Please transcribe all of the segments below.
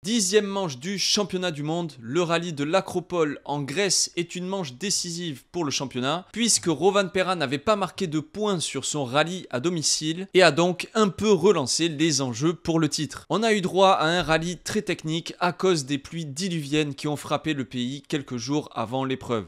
10e manche du championnat du monde, le rallye de l'Acropole en Grèce est une manche décisive pour le championnat, puisque Rovanperä n'avait pas marqué de points sur son rallye à domicile et a donc un peu relancé les enjeux pour le titre. On a eu droit à un rallye très technique à cause des pluies diluviennes qui ont frappé le pays quelques jours avant l'épreuve.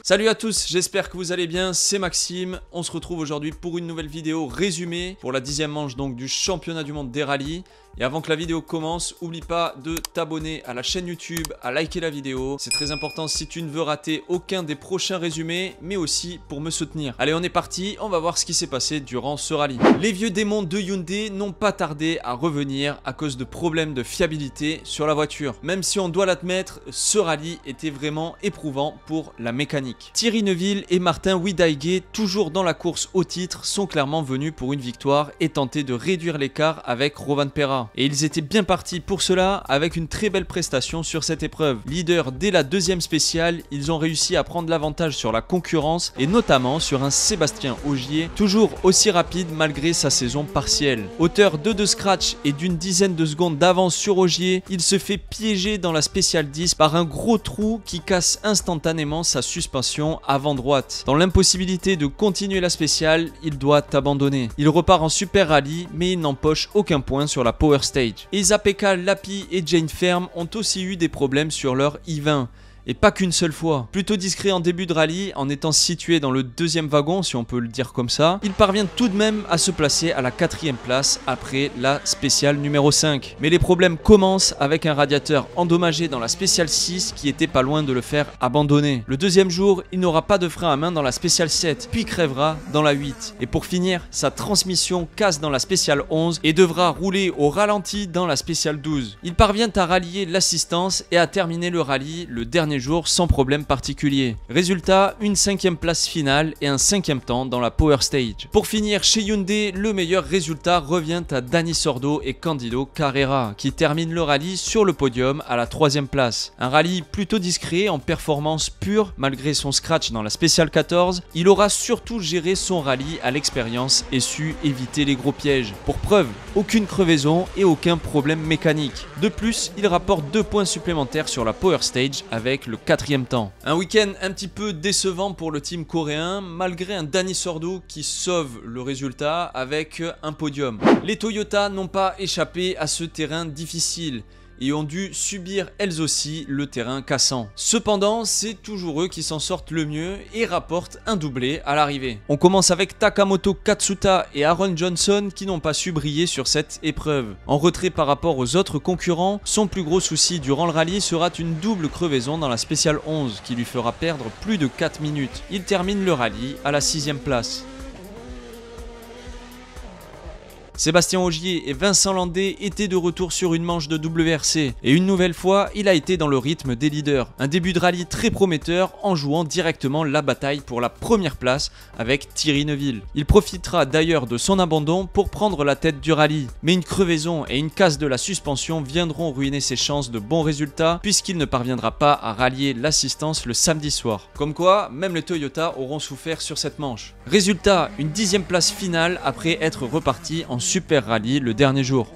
Salut à tous, j'espère que vous allez bien, c'est Maxime. On se retrouve aujourd'hui pour une nouvelle vidéo résumée pour la 10e manche donc du championnat du monde des rallyes. Et avant que la vidéo commence, n'oublie pas de t'abonner à la chaîne YouTube, à liker la vidéo. C'est très important si tu ne veux rater aucun des prochains résumés, mais aussi pour me soutenir. Allez, on est parti, on va voir ce qui s'est passé durant ce rallye. Les vieux démons de Hyundai n'ont pas tardé à revenir à cause de problèmes de fiabilité sur la voiture. Même si on doit l'admettre, ce rallye était vraiment éprouvant pour la mécanique. Thierry Neuville et Martin Hwidayge, toujours dans la course au titre, sont clairement venus pour une victoire et tenter de réduire l'écart avec Rovanperä. Et ils étaient bien partis pour cela avec une très belle prestation sur cette épreuve. Leader dès la deuxième spéciale, ils ont réussi à prendre l'avantage sur la concurrence et notamment sur un Sébastien Ogier, toujours aussi rapide malgré sa saison partielle. Auteur de 2 scratchs et d'une dizaine de secondes d'avance sur Ogier, il se fait piéger dans la spéciale 10 par un gros trou qui casse instantanément sa suspension avant droite. Dans l'impossibilité de continuer la spéciale, il doit abandonner. Il repart en super rallye mais il n'empoche aucun point sur la Power Stage. Esa-Pekka Lappi et Jane Ferm ont aussi eu des problèmes sur leur I-20. Et pas qu'une seule fois. Plutôt discret en début de rallye, en étant situé dans le 2e wagon, si on peut le dire comme ça, il parvient tout de même à se placer à la 4e place après la spéciale numéro 5. Mais les problèmes commencent avec un radiateur endommagé dans la spéciale 6 qui était pas loin de le faire abandonner. Le 2e jour, il n'aura pas de frein à main dans la spéciale 7, puis crèvera dans la 8. Et pour finir, sa transmission casse dans la spéciale 11 et devra rouler au ralenti dans la spéciale 12. Il parvient à rallier l'assistance et à terminer le rallye le dernier jour sans problème particulier. Résultat, une 5e place finale et un 5e temps dans la Power Stage. Pour finir, chez Hyundai, le meilleur résultat revient à Dani Sordo et Candido Carrera qui terminent le rallye sur le podium à la 3e place. Un rallye plutôt discret en performance pure malgré son scratch dans la spéciale 14. Il aura surtout géré son rallye à l'expérience et su éviter les gros pièges. Pour preuve, aucune crevaison et aucun problème mécanique. De plus, il rapporte 2 points supplémentaires sur la Power Stage avec le 4e temps. Un week-end un petit peu décevant pour le team coréen malgré un Dani Sordo qui sauve le résultat avec un podium. Les Toyota n'ont pas échappé à ce terrain difficile et ont dû subir elles aussi le terrain cassant. Cependant, c'est toujours eux qui s'en sortent le mieux et rapportent un doublé à l'arrivée. On commence avec Takamoto Katsuta et Aaron Johnson qui n'ont pas su briller sur cette épreuve. En retrait par rapport aux autres concurrents, son plus gros souci durant le rallye sera une double crevaison dans la spéciale 11 qui lui fera perdre plus de 4 minutes. Il termine le rallye à la 6e place. Sébastien Ogier et Vincent Landé étaient de retour sur une manche de WRC et une nouvelle fois, il a été dans le rythme des leaders. Un début de rallye très prometteur en jouant directement la bataille pour la première place avec Thierry Neuville. Il profitera d'ailleurs de son abandon pour prendre la tête du rallye. Mais une crevaison et une casse de la suspension viendront ruiner ses chances de bons résultats puisqu'il ne parviendra pas à rallier l'assistance le samedi soir. Comme quoi, même les Toyota auront souffert sur cette manche. Résultat, une 10e place finale après être reparti en super rallye le dernier jour.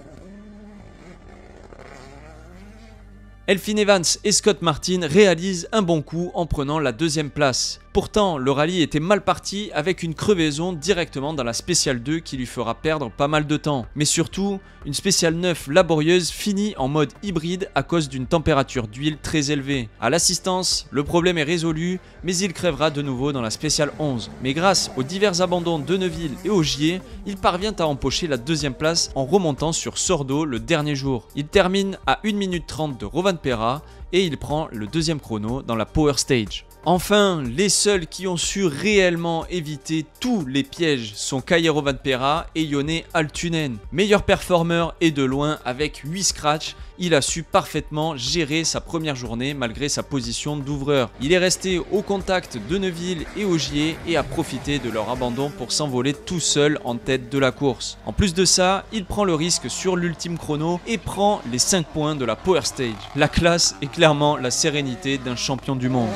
Elfyn Evans et Scott Martin réalisent un bon coup en prenant la 2e place. Pourtant, le rallye était mal parti avec une crevaison directement dans la spéciale 2 qui lui fera perdre pas mal de temps. Mais surtout, une spéciale 9 laborieuse finit en mode hybride à cause d'une température d'huile très élevée. À l'assistance, le problème est résolu, mais il crèvera de nouveau dans la spéciale 11. Mais grâce aux divers abandons de Neuville et Ogier, il parvient à empocher la 2e place en remontant sur Sordo le dernier jour. Il termine à 1 minute 30 de Rovanperä et il prend le 2e chrono dans la Power Stage. Enfin, les seuls qui ont su réellement éviter tous les pièges sont Kaje Rovanperä et Jone Altunen. Meilleur performeur et de loin avec 8 scratchs, il a su parfaitement gérer sa première journée malgré sa position d'ouvreur. Il est resté au contact de Neuville et Ogier et a profité de leur abandon pour s'envoler tout seul en tête de la course. En plus de ça, il prend le risque sur l'ultime chrono et prend les 5 points de la Power Stage. La classe est clairement la sérénité d'un champion du monde.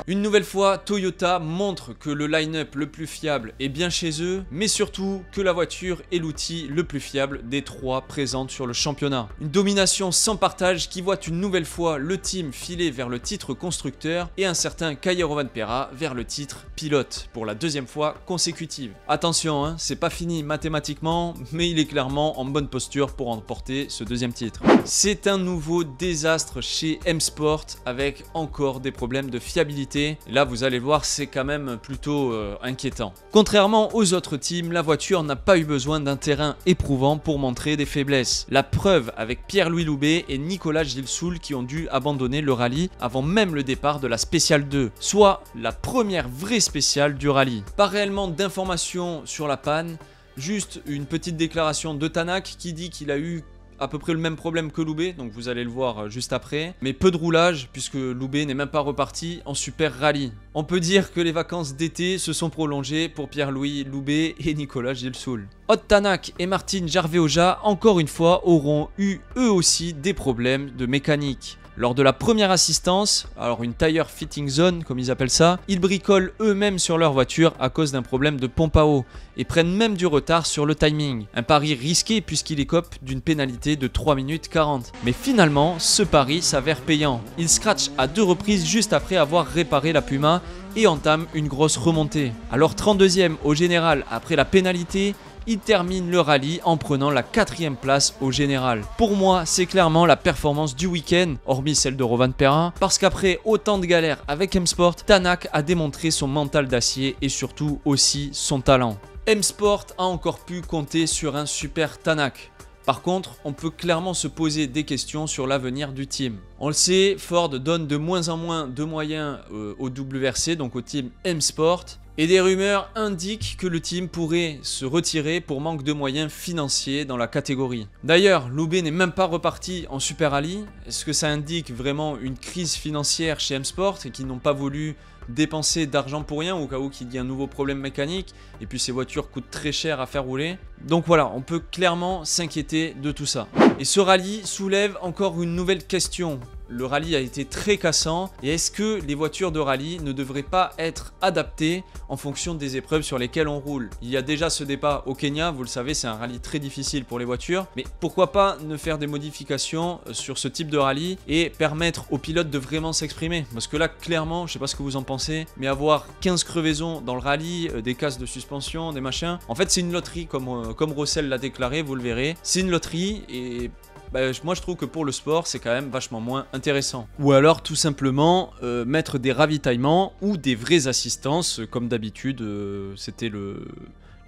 Une nouvelle fois, Toyota montre que le line-up le plus fiable est bien chez eux, mais surtout que la voiture est l'outil le plus fiable des 3 présentes sur le championnat. Une domination sans partage qui voit une nouvelle fois le team filer vers le titre constructeur et un certain Kalle Rovanperä vers le titre pilote pour la 2e fois consécutive. Attention, hein, c'est pas fini mathématiquement, mais il est clairement en bonne posture pour emporter ce 2e titre. C'est un nouveau désastre chez M-Sport avec encore des problèmes de fiabilité. Et là, vous allez voir, c'est quand même plutôt inquiétant. Contrairement aux autres teams, la voiture n'a pas eu besoin d'un terrain éprouvant pour montrer des faiblesses. La preuve avec Pierre-Louis Loubet et Nicolas Gilsoul qui ont dû abandonner le rallye avant même le départ de la Spéciale 2, soit la première vraie spéciale du rallye. Pas réellement d'informations sur la panne, juste une petite déclaration de Tanak qui dit qu'il a eu à peu près le même problème que Loubet, donc vous allez le voir juste après, mais peu de roulage puisque Loubet n'est même pas reparti en super rallye. On peut dire que les vacances d'été se sont prolongées pour Pierre-Louis Loubet et Nicolas Gilsoul. Ott Tanak et Martin Jarveoja, encore une fois, auront eu eux aussi des problèmes de mécanique. Lors de la première assistance, alors une tire fitting zone comme ils appellent ça, ils bricolent eux-mêmes sur leur voiture à cause d'un problème de pompe à eau et prennent même du retard sur le timing. Un pari risqué puisqu'il écope d'une pénalité de 3 minutes 40. Mais finalement, ce pari s'avère payant. Ils scratchent à 2 reprises juste après avoir réparé la Puma et entament une grosse remontée. Alors 32e au général après la pénalité, il termine le rallye en prenant la 4e place au général. Pour moi, c'est clairement la performance du week-end, hormis celle de Rovanperä, parce qu'après autant de galères avec M-Sport, Tanak a démontré son mental d'acier et surtout aussi son talent. M-Sport a encore pu compter sur un super Tanak. Par contre, on peut clairement se poser des questions sur l'avenir du team. On le sait, Ford donne de moins en moins de moyens au WRC, donc au team M-Sport. Et des rumeurs indiquent que le team pourrait se retirer pour manque de moyens financiers dans la catégorie. D'ailleurs, Loubet n'est même pas reparti en Super Rally. Est-ce que ça indique vraiment une crise financière chez M-Sport et qu'ils n'ont pas voulu dépenser d'argent pour rien au cas où qu'il y ait un nouveau problème mécanique et puis ces voitures coûtent très cher à faire rouler? Donc voilà, on peut clairement s'inquiéter de tout ça. Et ce rallye soulève encore une nouvelle question. Le rallye a été très cassant et est-ce que les voitures de rallye ne devraient pas être adaptées en fonction des épreuves sur lesquelles on roule? Il y a déjà ce débat au Kenya, vous le savez, c'est un rallye très difficile pour les voitures, mais pourquoi pas ne faire des modifications sur ce type de rallye et permettre aux pilotes de vraiment s'exprimer? Parce que là, clairement, je sais pas ce que vous en pensez, mais avoir 15 crevaisons dans le rallye, des casses de suspension, des machins, en fait c'est une loterie comme Rossel l'a déclaré, vous le verrez, c'est une loterie et moi je trouve que pour le sport c'est quand même vachement moins intéressant. Ou alors tout simplement mettre des ravitaillements ou des vraies assistances comme d'habitude c'était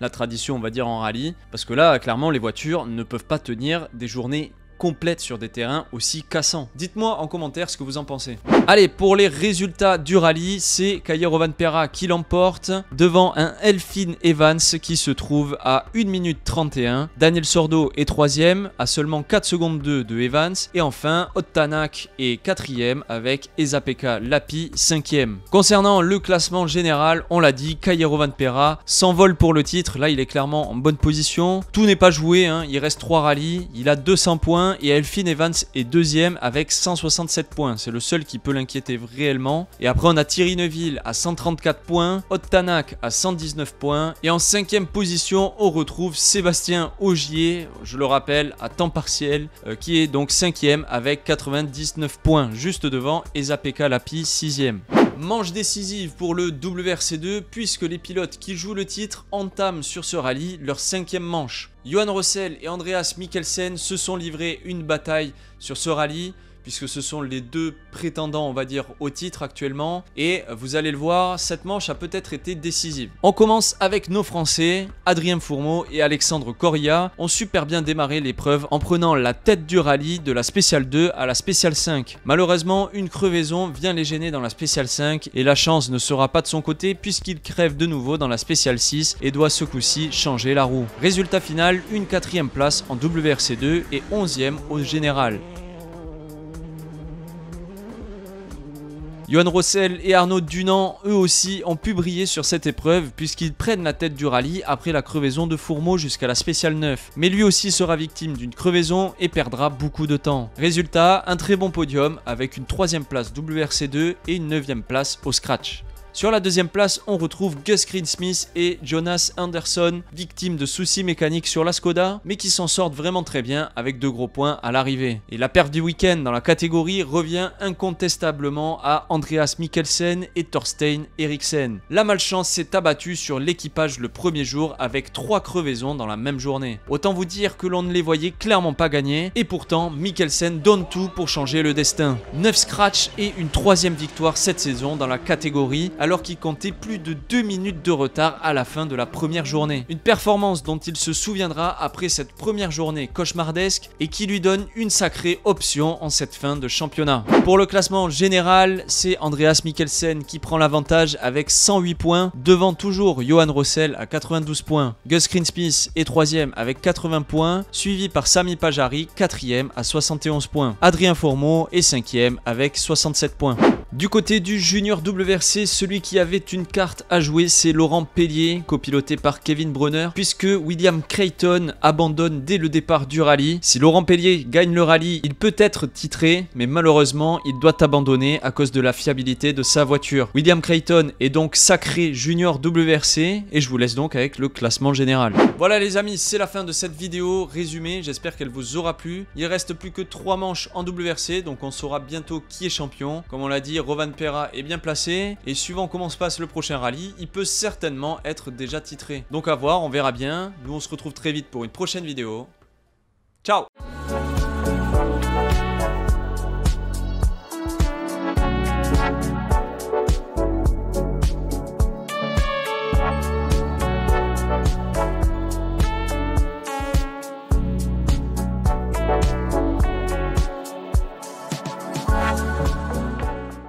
la tradition on va dire en rallye. Parce que là clairement les voitures ne peuvent pas tenir des journées complète sur des terrains aussi cassants. Dites-moi en commentaire ce que vous en pensez. Allez, pour les résultats du rallye, c'est Kalle Rovanperä qui l'emporte devant un Elfyn Evans qui se trouve à 1 minute 31. Daniel Sordo est 3ème à seulement 4 secondes 2 de Evans. Et enfin, Ott Tanak est 4ème avec Esa-Pekka Lappi 5ème. Concernant le classement général, on l'a dit, Kalle Rovanperä s'envole pour le titre. Là, il est clairement en bonne position. Tout n'est pas joué, hein. Il reste 3 rallyes. Il a 200 points. Et Elfyn Evans est 2ème avec 167 points. C'est le seul qui peut l'inquiéter réellement. Et après on a Thierry Neuville à 134 points, Ott Tanak à 119 points. Et en 5ème position on retrouve Sébastien Ogier, je le rappelle à temps partiel, qui est donc 5ème avec 99 points. Juste devant Esa-Pekka Lappi 6ème. Manche décisive pour le WRC2 puisque les pilotes qui jouent le titre entament sur ce rallye leur 5ème manche. Johan Rossel et Andreas Mikkelsen se sont livrés une bataille sur ce rallye puisque ce sont les 2 prétendants on va dire au titre actuellement et vous allez le voir, cette manche a peut-être été décisive. On commence avec nos Français, Adrien Fourmeau et Alexandre Correa ont super bien démarré l'épreuve en prenant la tête du rallye de la Spéciale 2 à la Spéciale 5. Malheureusement, une crevaison vient les gêner dans la Spéciale 5 et la chance ne sera pas de son côté puisqu'il crève de nouveau dans la Spéciale 6 et doit ce coup-ci changer la roue. Résultat final, une 4ème place en WRC2 et 11ème au général. Johan Rossel et Arnaud Dunant, eux aussi, ont pu briller sur cette épreuve puisqu'ils prennent la tête du rallye après la crevaison de Fourmeau jusqu'à la spéciale 9. Mais lui aussi sera victime d'une crevaison et perdra beaucoup de temps. Résultat, un très bon podium avec une 3e place WRC2 et une 9e place au scratch. Sur la 2e place, on retrouve Gus Greensmith et Jonas Anderson, victimes de soucis mécaniques sur la Skoda, mais qui s'en sortent vraiment très bien avec 2 gros points à l'arrivée. Et la perte du week-end dans la catégorie revient incontestablement à Andreas Mikkelsen et Thorstein Eriksen. La malchance s'est abattue sur l'équipage le premier jour avec 3 crevaisons dans la même journée. Autant vous dire que l'on ne les voyait clairement pas gagner, et pourtant Mikkelsen donne tout pour changer le destin. 9 scratchs et une 3e victoire cette saison dans la catégorie, alors qu'il comptait plus de 2 minutes de retard à la fin de la première journée. Une performance dont il se souviendra après cette première journée cauchemardesque et qui lui donne une sacrée option en cette fin de championnat. Pour le classement général, c'est Andreas Mikkelsen qui prend l'avantage avec 108 points, devant toujours Johan Rossel à 92 points. Gus Greensmith est 3e avec 80 points, suivi par Sami Pajari, 4e à 71 points. Adrien Fourmeau est 5e avec 67 points. Du côté du junior WRC, celui qui avait une carte à jouer, c'est Laurent Pellier, copiloté par Kevin Brunner, puisque William Creighton abandonne dès le départ du rallye. Si Laurent Pellier gagne le rallye, il peut être titré, mais malheureusement, il doit abandonner à cause de la fiabilité de sa voiture. William Creighton est donc sacré junior WRC, et je vous laisse donc avec le classement général. Voilà les amis, c'est la fin de cette vidéo résumée, j'espère qu'elle vous aura plu. Il reste plus que 3 manches en WRC, donc on saura bientôt qui est champion. Comme on l'a dit, Rovanperä est bien placé, et suivant comment se passe le prochain rallye, il peut certainement être déjà titré. Donc à voir, on verra bien. Nous on se retrouve très vite pour une prochaine vidéo. Ciao!